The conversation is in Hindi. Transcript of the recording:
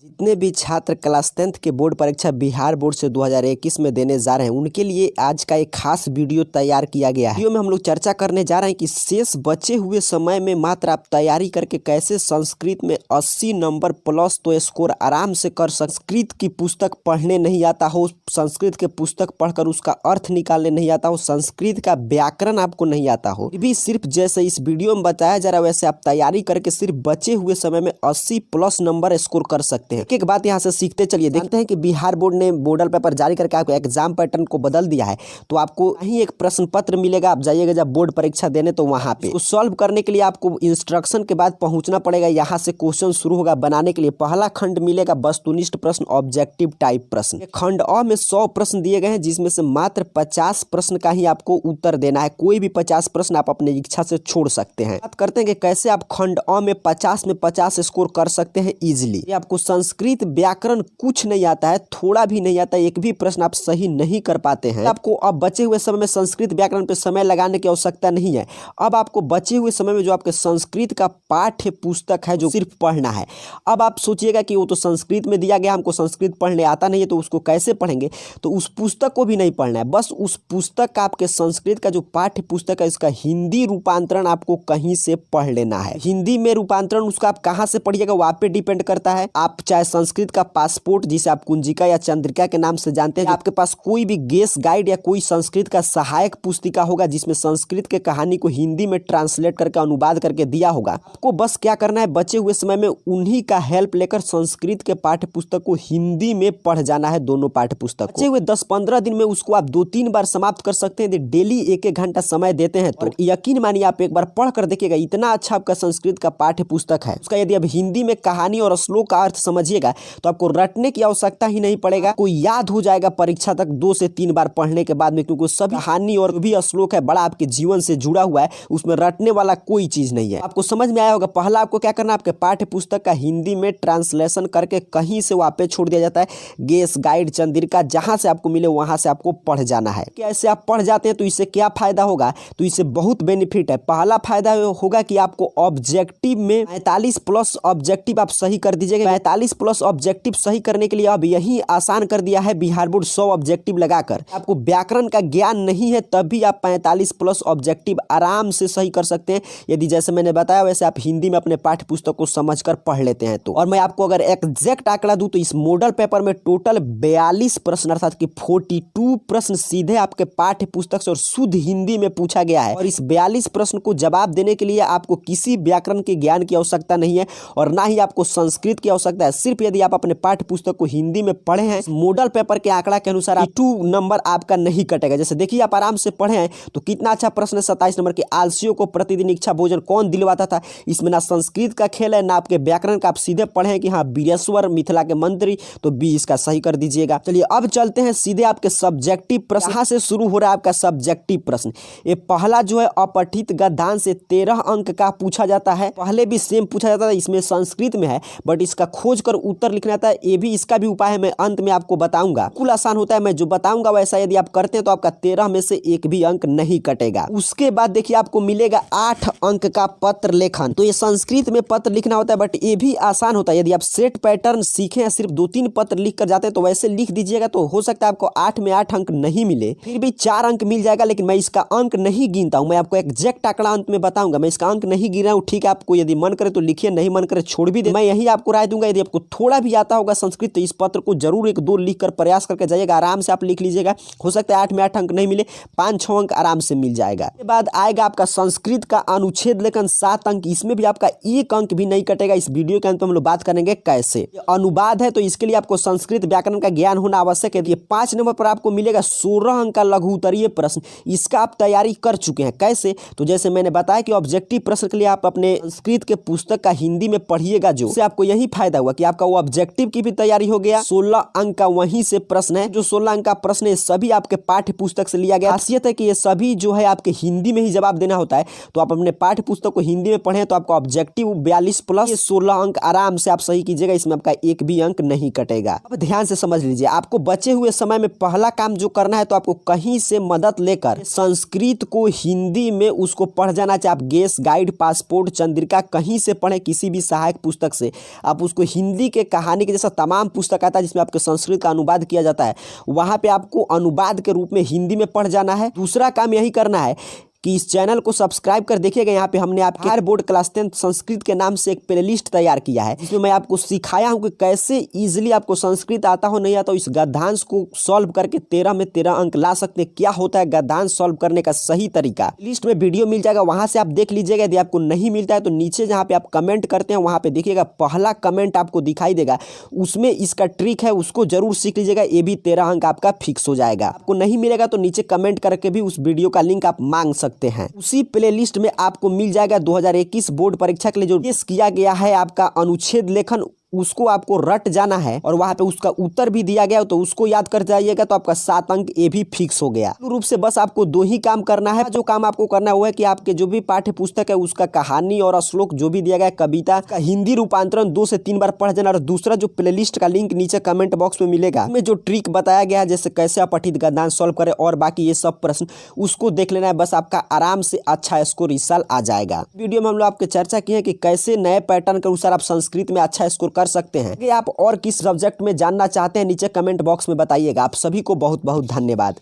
जितने भी छात्र क्लास 10th के बोर्ड परीक्षा बिहार बोर्ड से 2021 में देने जा रहे हैं उनके लिए आज का एक खास वीडियो तैयार किया गया है। वीडियो में हम लोग चर्चा करने जा रहे हैं कि शेष बचे हुए समय में मात्र आप तैयारी करके कैसे संस्कृत में 80 नंबर प्लस तो स्कोर आराम से कर। संस्कृत की पुस्तक पढ़ने नहीं आता हो, संस्कृत के पुस्तक पढ़कर उसका अर्थ निकालने नहीं आता हो, संस्कृत का व्याकरण आपको नहीं आता हो, भी सिर्फ जैसे इस वीडियो में बताया जा रहा है वैसे आप तैयारी करके सिर्फ बचे हुए समय में 80 प्लस नंबर स्कोर कर सकते हैं। एक बात यहाँ से सीखते चलिए। देखते हैं कि बिहार बोर्ड ने मॉडल पेपर जारी करके आपको एग्जाम पैटर्न को बदल दिया है। तो आपको कहीं एक प्रश्न पत्र मिलेगा, आप जाइएगा जब बोर्ड परीक्षा देने तो वहां पे सॉल्व करने के लिए आपको इंस्ट्रक्शन के बाद पहुंचना पड़ेगा। यहाँ से क्वेश्चन शुरू होगा बनाने के लिए। पहला खंड मिलेगा वस्तुनिष्ठ प्रश्न, ऑब्जेक्टिव टाइप प्रश्न। खंड अ में 100 प्रश्न दिए गए हैं जिसमें से मात्र 50 प्रश्न का ही आपको उत्तर देना है। कोई भी 50 प्रश्न आप अपने इच्छा से छोड़ सकते हैं। बात करते हैं कि कैसे आप खंड अ में 50 में 50 स्कोर कर सकते हैं इजिली। आपको संस्कृत व्याकरण कुछ नहीं आता है, थोड़ा भी नहीं आता, एक भी प्रश्न आप सही नहीं कर पाते हैं। आपको अब बचे हुए समय में संस्कृत व्याकरण पे समय लगाने की आवश्यकता नहीं है। अब आपको बचे हुए समय में जो आपके संस्कृत का पाठ्य पुस्तक है जो सिर्फ पढ़ना है। अब आप सोचिएगा कि वो तो संस्कृत में दिया गया, हमको संस्कृत पढ़ने आता नहीं है तो उसको कैसे पढ़ेंगे। तो उस पुस्तक को भी नहीं पढ़ना है, बस उस पुस्तक का आपके संस्कृत का जो पाठ्य पुस्तक है इसका हिंदी रूपांतरण आपको कहीं से पढ़ लेना है। हिंदी में रूपांतरण उसका आप कहाँ से पढ़िएगा वो आप पे डिपेंड करता है। आप चाहे संस्कृत का पासपोर्ट जिसे आप कुंजिका या चंद्रिका के नाम से जानते हैं, आपके पास कोई भी गेस गाइड या कोई संस्कृत का सहायक पुस्तिका होगा जिसमें संस्कृत के कहानी को हिंदी में ट्रांसलेट करके अनुवाद करके दिया होगा। आपको बस क्या करना है, बचे हुए समय में उन्हीं का हेल्प लेकर संस्कृत के पाठ्य पुस्तक को हिंदी में पढ़ जाना है। दोनों पाठ्य पुस्तक बचे हुए 10-15 दिन में उसको आप 2-3 बार समाप्त कर सकते हैं। यदि डेली 1-1 घंटा समय देते हैं तो यकीन मानिए आप एक बार पढ़ कर देखिएगा, इतना अच्छा आपका संस्कृत का पाठ्य पुस्तक है। उसका यदि आप हिंदी में कहानी और श्लोक का अर्थ समझिएगा तो आपको रटने की आवश्यकता ही नहीं पड़ेगा, कोई याद हो जाएगा परीक्षा तक 2 से 3 बार पढ़ने के बाद में, क्योंकि सभी कहानी और भी श्लोक है बड़ा आपके जीवन से जुड़ा हुआ है, उसमें रटने वाला कोई चीज नहीं है। आपको समझ में आया होगा। पहला आपको क्या करना है, आपके पाठ्य पुस्तक का हिंदी में ट्रांसलेशन करके कहीं से वहां पे छोड़ दिया जाता है, गेस गाइड चंद्रिका जहां से आपको मिले वहां से आपको पढ़ जाना है। कैसे आप पढ़ जाते हैं तो इससे क्या फायदा होगा, तो इससे बहुत बेनिफिट है। पहला फायदा होगा कि आपको ऑब्जेक्टिव में 45 प्लस ऑब्जेक्टिव आप सही कर दीजिएगा। 45 प्लस ऑब्जेक्टिव सही करने के लिए अब यही आसान कर दिया है बिहार बोर्ड 100 ऑब्जेक्टिव लगाकर। आपको व्याकरण का ज्ञान नहीं है तब भी आप 45 प्लस ऑब्जेक्टिव आराम से सही कर सकते हैं, यदि जैसे मैंने बताया वैसे आप हिंदी में अपने पाठ्य पुस्तक को समझकर पढ़ लेते हैं तो। और मैं आपको अगर एग्जैक्ट आंकड़ा दूं तो इस मॉडल पेपर में टोटल 42 प्रश्न अर्थात कि 42 प्रश्न सीधे आपके पाठ्य पुस्तक से और शुद्ध हिंदी में पूछा गया है। और इस 42 प्रश्न को जवाब देने के लिए आपको किसी व्याकरण के ज्ञान की आवश्यकता नहीं है और ना ही आपको संस्कृत की आवश्यकता है। सिर्फ यदि आप अपने पाठ्य पुस्तक को हिंदी में पढ़े हैं, मॉडल पेपर के आंकड़ा के अनुसार 2 नंबर आपका नहीं कटेगा। जैसे देखिए आप आराम से पढ़े हैं तो कितना अच्छा प्रश्न है। 27 नंबर के आलसियों को प्रतिदिन इच्छा भोजन कौन दिलवाता था। इसमें ना संस्कृत का खेल है ना आपके व्याकरण का, आप सीधे पढ़े हैं कि हाँ बीरेश्वर मिथिला के मंत्री, तो बी इसका सही कर दीजिएगा। चलिए अब चलते हैं सीधे आपके सब्जेक्टिव प्रश्न। यहाँ से शुरू हो रहा है आपका सब्जेक्टिव प्रश्न। ये पहला जो है अपठित गद्यांश से 13 अंक का पूछा जाता है। पहले भी सेम पूछा जाता था, इसमें संस्कृत में है बट इसका खोज कर उत्तर लिखना था। ये भी इसका भी उपाय है, मैं अंत में आपको बताऊंगा। बिल्कुल आसान होता है, मैं जो बताऊंगा वैसा यदि आप करते हैं तो आपका 13 में से एक भी अंक नहीं कटेगा। उसके बाद देखिए आपको मिलेगा 8 अंक का पत्र लेखन। तो ये संस्कृत में पत्र लिखना होता है बट ये भी आसान होता है। यदि आप सेट पैटर्न सीखे हैं, सिर्फ 2-3 पत्र लिख कर जाते हैं तो वैसे लिख दीजिएगा तो हो सकता है आपको 8 में 8 अंक नहीं मिले, फिर भी 4 अंक मिल जाएगा। लेकिन मैं इसका अंक नहीं गिनता हूं, मैं आपको एग्जैक्ट आंकड़ा अंत में बताऊंगा। मैं इसका अंक नहीं गिना हूं, ठीक है। आपको यदि मन करे तो लिखिए, नहीं मन करे छोड़ भी दे। मैं यही आपको राय दूंगा, यदि आपको थोड़ा भी आता होगा संस्कृत तो इस पत्र को जरूर 1-2 लिख कर प्रयास करके जाइएगा। आराम से आप लिख लीजिएगा, हो सकता है 8 में 8 अंक नहीं मिले, 5-6 अंक आराम से मिल जाएगा। इसके बाद आएगा आपका संस्कृत का अनुच्छेद लेखन 7 अंक। इसमें भी आपका 1 अंक भी नहीं कटेगा। इस वीडियो के अंत में हम लोग बात करेंगे कैसे। अनुवाद है तो इसके लिए आपको संस्कृत व्याकरण का ज्ञान होना आवश्यक है। 5 नंबर पर आपको मिलेगा 16 अंक का लघु उत्तरीय प्रश्न। इसका आप तैयारी कर चुके हैं। कैसे, तो जैसे मैंने बताया कि ऑब्जेक्टिव प्रश्न के लिए आप अपने संस्कृत के पुस्तक का हिंदी में पढ़िएगा, जो से आपको यही फायदा हुआ कि आपका वो ऑब्जेक्टिव की भी तैयारी हो गया। 16 अंक का वहीं से प्रश्न है। जो 16 अंक का प्रश्न है सभी आपके पाठ्य पुस्तक से लिया गया। खासियत है कि ये सभी जो है आपके हिंदी में ही जवाब देना होता है। तो आप अपने पाठ्य पुस्तक को हिंदी में पढ़ें तो आपका ऑब्जेक्टिव 42 प्लस 16 अंक आराम से आप सही कीजिएगा, इसमें आपका एक भी अंक नहीं कटेगा। अब ध्यान से समझ लीजिए, आपको बचे हुए समय में पहला काम जो करना है तो आपको कहीं से मदद लेकर संस्कृत को हिंदी में उसको पढ़ जाना। चाहे आप गेस गाइड, पासपोर्ट, चंद्रिका कहीं से पढ़े, किसी भी सहायक पुस्तक से आप उसको हिंदी हिंदी के कहानी के जैसा तमाम पुस्तक आता है जिसमें आपके संस्कृत का अनुवाद किया जाता है, वहाँ पे आपको अनुवाद के रूप में हिंदी में पढ़ जाना है। दूसरा काम यही करना है कि इस चैनल को सब्सक्राइब कर देखिएगा। यहाँ पे हमने आपके बिहार बोर्ड क्लास 10 संस्कृत के नाम से एक प्लेलिस्ट तैयार किया है, जिसमें मैं आपको सिखाया हूँ कि कैसे इजीली आपको संस्कृत आता हो नहीं आता हो इस गद्यांश को सॉल्व करके 13 में 13 अंक ला सकते हैं। क्या होता है गद्यांश सॉल्व करने का सही तरीका, लिस्ट में वीडियो मिल जाएगा, वहां से आप देख लीजिएगा। यदि आपको नहीं मिलता है तो नीचे जहाँ पे आप कमेंट करते हैं वहां पे देखिएगा पहला कमेंट आपको दिखाई देगा, उसमें इसका ट्रिक है, उसको जरूर सीख लीजिएगा। ये भी 13 अंक आपका फिक्स हो जाएगा। आपको नहीं मिलेगा तो नीचे कमेंट करके भी उस वीडियो का लिंक आप मांग सकते हैं। उसी प्लेलिस्ट में आपको मिल जाएगा 2021 बोर्ड परीक्षा के लिए जो पेश किया गया है आपका अनुच्छेद लेखन, उसको आपको रट जाना है और वहां पे उसका उत्तर भी दिया गया, तो उसको याद कर जाइएगा तो आपका 7 अंक ये भी फिक्स हो गया। रूप से बस आपको 2 ही काम करना है। जो काम आपको करना है वो है कि आपके जो भी पाठ्य पुस्तक है उसका कहानी और श्लोक जो भी दिया गया है, कविता का हिंदी रूपांतरण 2 से 3 बार पढ़ जाना। और दूसरा जो प्लेलिस्ट का लिंक नीचे कमेंट बॉक्स में मिलेगा, उसमें जो ट्रिक बताया गया है जैसे कैसे अपठित गद्यांश सॉल्व करें और बाकी ये सब प्रश्न, उसको देख लेना है। बस आपका आराम से अच्छा स्कोर इस साल आ जाएगा। वीडियो में हम लोग आपके चर्चा की है कि कैसे नए पैटर्न के अनुसार आप संस्कृत में अच्छा स्कोर कर सकते हैं। आप और किस सब्जेक्ट में जानना चाहते हैं नीचे कमेंट बॉक्स में बताइएगा। आप सभी को बहुत बहुत धन्यवाद।